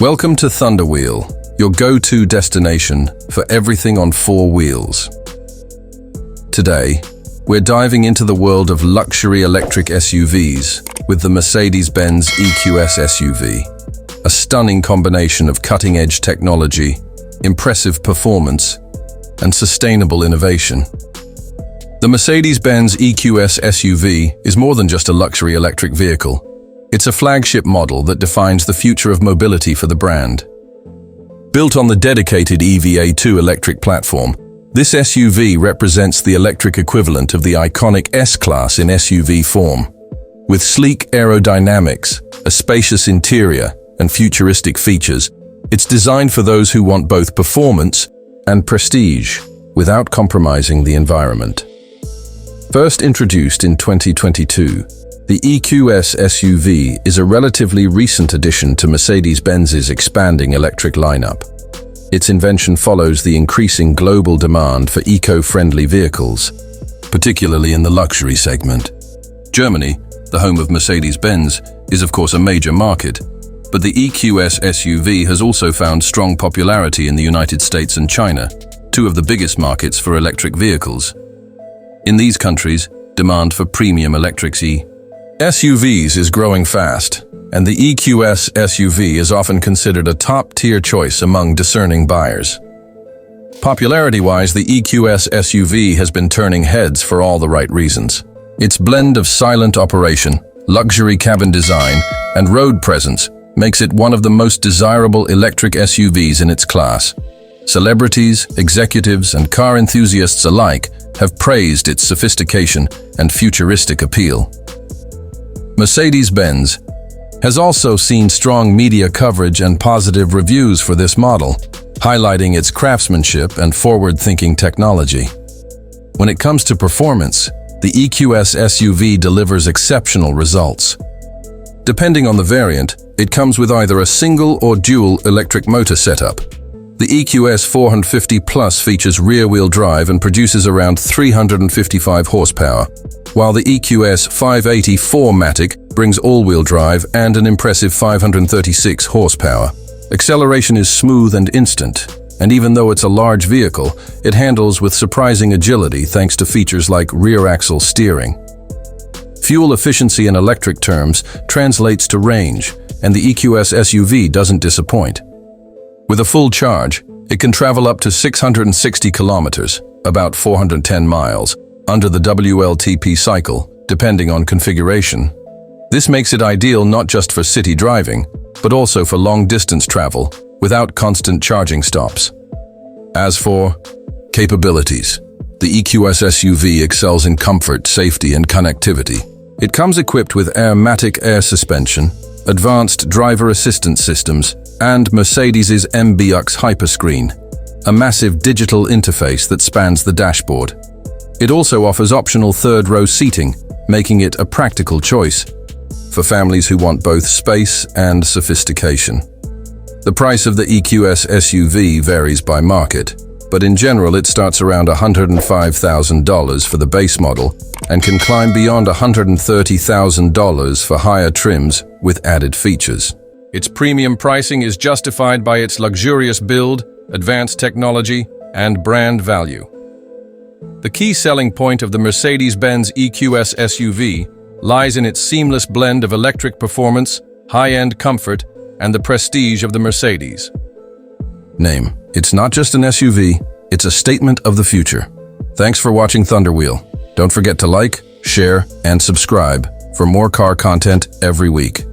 Welcome to Thunderwheel, your go-to destination for everything on four wheels. Today, we're diving into the world of luxury electric SUVs with the Mercedes-Benz EQS SUV, a stunning combination of cutting-edge technology, impressive performance, and sustainable innovation. The Mercedes-Benz EQS SUV is more than just a luxury electric vehicle. It's a flagship model that defines the future of mobility for the brand. Built on the dedicated EVA2 electric platform, this SUV represents the electric equivalent of the iconic S-Class in SUV form. With sleek aerodynamics, a spacious interior, and futuristic features, it's designed for those who want both performance and prestige without compromising the environment. First introduced in 2022, the EQS SUV is a relatively recent addition to Mercedes-Benz's expanding electric lineup. Its invention follows the increasing global demand for eco-friendly vehicles, particularly in the luxury segment. Germany, the home of Mercedes-Benz, is of course a major market, but the EQS SUV has also found strong popularity in the United States and China, two of the biggest markets for electric vehicles. In these countries, demand for premium electric SUVs is growing fast, and the EQS SUV is often considered a top-tier choice among discerning buyers. Popularity-wise, the EQS SUV has been turning heads for all the right reasons. Its blend of silent operation, luxury cabin design, and road presence makes it one of the most desirable electric SUVs in its class. Celebrities, executives, and car enthusiasts alike have praised its sophistication and futuristic appeal. Mercedes-Benz has also seen strong media coverage and positive reviews for this model, highlighting its craftsmanship and forward-thinking technology. When it comes to performance, the EQS SUV delivers exceptional results. Depending on the variant, it comes with either a single or dual electric motor setup. The EQS 450 Plus features rear-wheel drive and produces around 355 horsepower, while the EQS 580 4MATIC brings all-wheel drive and an impressive 536 horsepower. Acceleration is smooth and instant, and even though it's a large vehicle, it handles with surprising agility thanks to features like rear-axle steering. Fuel efficiency in electric terms translates to range, and the EQS SUV doesn't disappoint. With a full charge, it can travel up to 660 kilometers, about 410 miles, under the WLTP cycle, depending on configuration. This makes it ideal not just for city driving, but also for long-distance travel, without constant charging stops. As for capabilities, the EQS SUV excels in comfort, safety, and connectivity. It comes equipped with Airmatic air suspension, advanced driver assistance systems, and Mercedes' MBUX Hyperscreen, a massive digital interface that spans the dashboard. It also offers optional third-row seating, making it a practical choice for families who want both space and sophistication. The price of the EQS SUV varies by market, but in general it starts around $105,000 for the base model and can climb beyond $130,000 for higher trims with added features. Its premium pricing is justified by its luxurious build, advanced technology, and brand value. The key selling point of the Mercedes-Benz EQS SUV lies in its seamless blend of electric performance, high-end comfort, and the prestige of the Mercedes. Name: it's not just an SUV, it's a statement of the future. Thanks for watching Thunderwheel. Don't forget to like, share, and subscribe for more car content every week.